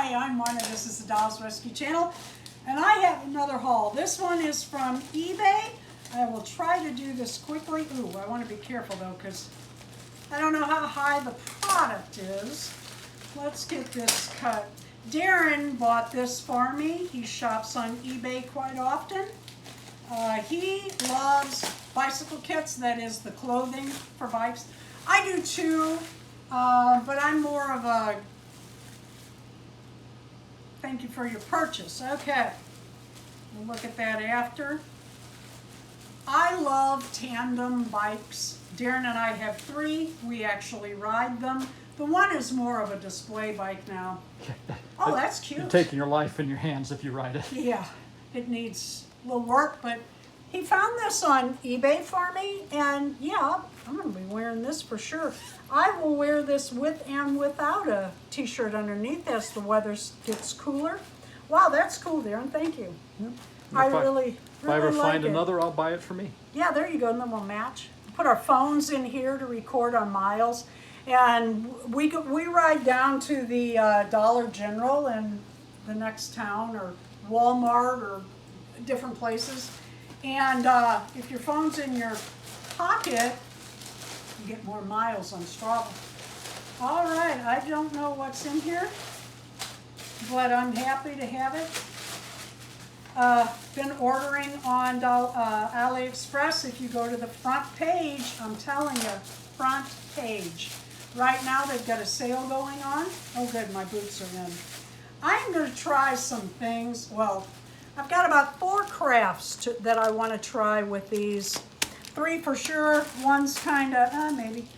Hi, I'm Marna. This is the Dolls Rescue Channel, and I have another haul. This one is from eBay. I will try to do this quickly. Ooh, I want to be careful though, because I don't know how high the product is. Let's get this cut. Darren bought this for me. He shops on eBay quite often. He loves bicycle kits, that is the clothing for bikes. I do too, but I'm more of a thank you for your purchase. Okay, we'll look at that after. I love tandem bikes. Darren and I have 3. We actually ride them. The one is more of a display bike now. Oh, that's cute. You're taking your life in your hands if you ride it. Yeah, it needs a little work, but he found this on eBay for me, and yeah, I'm going to be wearing this for sure. I will wear this with and without a t-shirt underneath as the weather gets cooler. Wow, that's cool, Darren. Thank you. Yep. I really If I ever like find it. another, I'll buy it for me. Yeah, there you go, and then we'll match. Put our phones in here to record our miles. And we ride down to the Dollar General in the next town, or Walmart, or different places. And if your phone's in your pocket, you get more miles on Strava. All right, I don't know what's in here, but I'm happy to have it. Been ordering on AliExpress. If you go to the front page, I'm telling you, front page. Right now they've got a sale going on. Oh good, my boots are in. I'm going to try some things. Well, I've got about 4 crafts that I want to try with these. 3 for sure, one's kind of, maybe.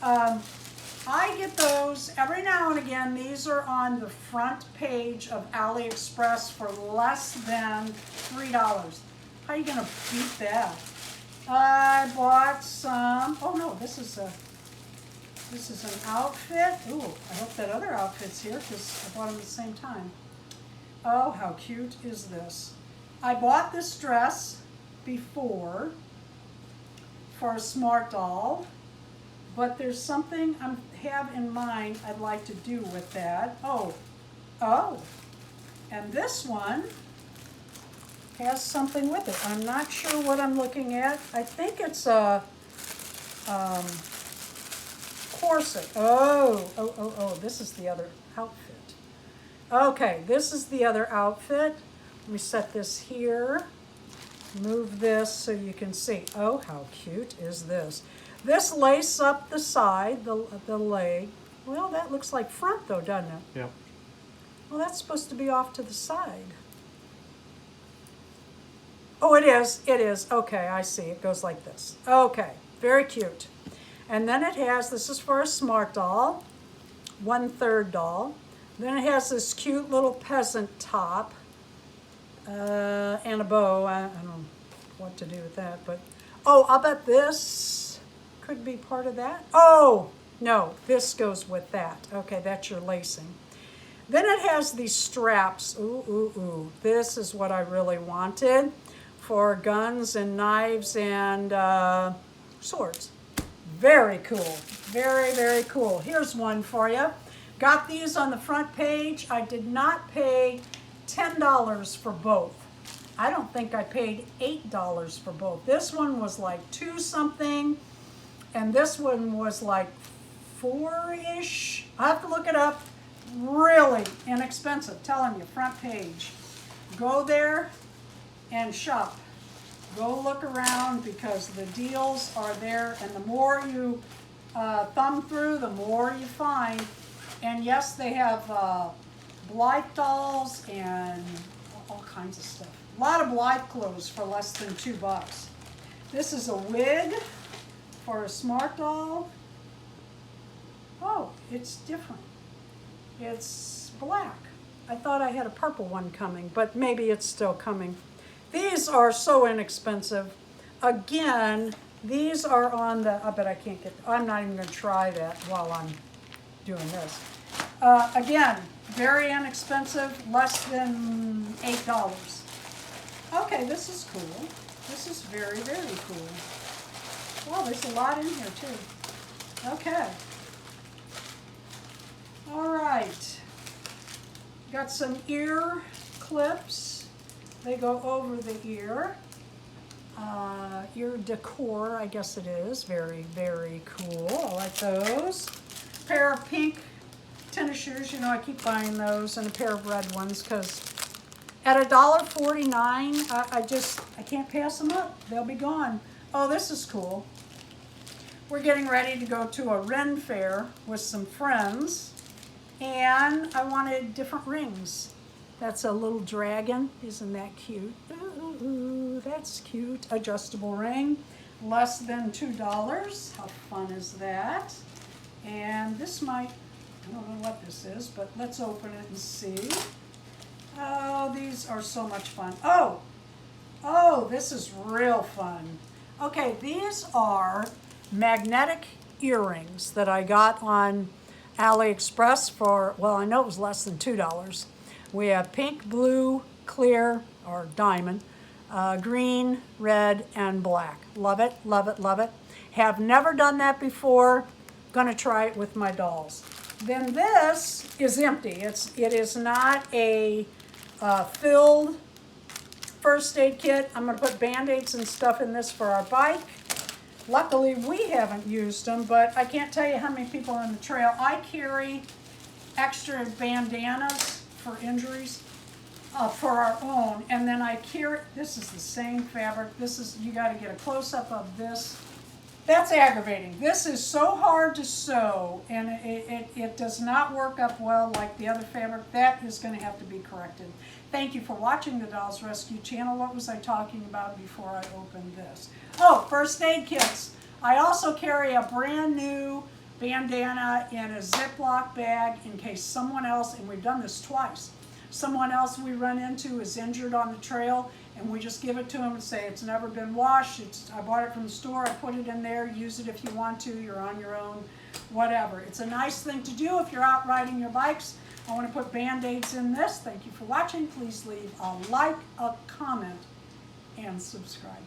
I get those every now and again. These are on the front page of AliExpress for less than $3. How are you going to beat that? I bought some, oh no, this is an outfit. Ooh, I hope that other outfit's here because I bought them at the same time. Oh, how cute is this? I bought this dress before for a Smart Doll, but there's something I have in mind I'd like to do with that. Oh, and this one has something with it. I'm not sure what I'm looking at. I think it's a corset. Oh, this is the other outfit. Okay, this is the other outfit. Let me set this here. Move this so you can see. Oh, how cute is this? This lace up the side, the leg. Well, that looks like front though, doesn't it? Yep. Well, that's supposed to be off to the side. Oh, it is. It is. Okay, I see. It goes like this. Okay, very cute. And then it has, this is for a Smart Doll, 1/3 doll. Then it has this cute little peasant top and a bow. I don't know what to do with that, but oh, I'll bet this could be part of that. Oh, no, this goes with that. Okay, that's your lacing. Then it has these straps. Ooh. This is what I really wanted for guns and knives and swords. Very cool. Very, very cool. Here's one for you. Got these on the front page. I did not pay $10 for both. I don't think I paid $8 for both. This one was like 2 something, and this one was like 4-ish. I have to look it up. Really inexpensive. Telling you, front page. Go there and shop. Go look around because the deals are there, and the more you thumb through, the more you find. And yes, they have Blythe dolls and all kinds of stuff. A lot of Blythe clothes for less than $2. This is a wig for a Smart Doll. Oh, it's different. It's black. I thought I had a purple one coming, but maybe it's still coming. These are so inexpensive. Again, these are on the, I bet I can't get, I'm not even going to try that while I'm doing this. Again, very inexpensive, less than $8. Okay, this is cool. This is very, very cool. Wow, there's a lot in here too. Okay. All right. Got some ear clips. They go over the ear. Ear decor, I guess it is. Very, very cool. I like those. Pair of pink tennis shoes. You know, I keep buying those, and a pair of red ones because at $1.49, I can't pass them up. They'll be gone. Oh, this is cool. We're getting ready to go to a Ren fair with some friends, and I wanted different rings. That's a little dragon. Isn't that cute? Ooh, that's cute. Adjustable ring, less than $2. How fun is that? And this might, I don't know what this is, but let's open it and see. Oh, these are so much fun. Oh, this is real fun. Okay, these are magnetic earrings that I got on AliExpress for, well, I know it was less than $2. We have pink, blue, clear, or diamond, green, red, and black. Love it, love it, love it. Have never done that before. Gonna try it with my dolls. Then this is empty. It is not a filled first aid kit. I'm gonna put Band-Aids and stuff in this for our bike. Luckily, we haven't used them, but I can't tell you how many people on the trail. I carry extra bandanas for injuries for our own, and then I carry, this is the same fabric. This is, you gotta get a close-up of this. That's aggravating. This is so hard to sew, and it does not work up well like the other fabric. That is going to have to be corrected. Thank you for watching the Dolls Rescue channel. What was I talking about before I opened this? Oh, first aid kits. I also carry a brand new bandana in a Ziploc bag in case someone else, and we've done this twice, someone else we run into is injured on the trail, and we just give it to them and say, it's never been washed, I bought it from the store, I put it in there, use it if you want to, you're on your own, whatever. It's a nice thing to do if you're out riding your bikes. I want to put Band-Aids in this. Thank you for watching. Please leave a like, a comment, and subscribe.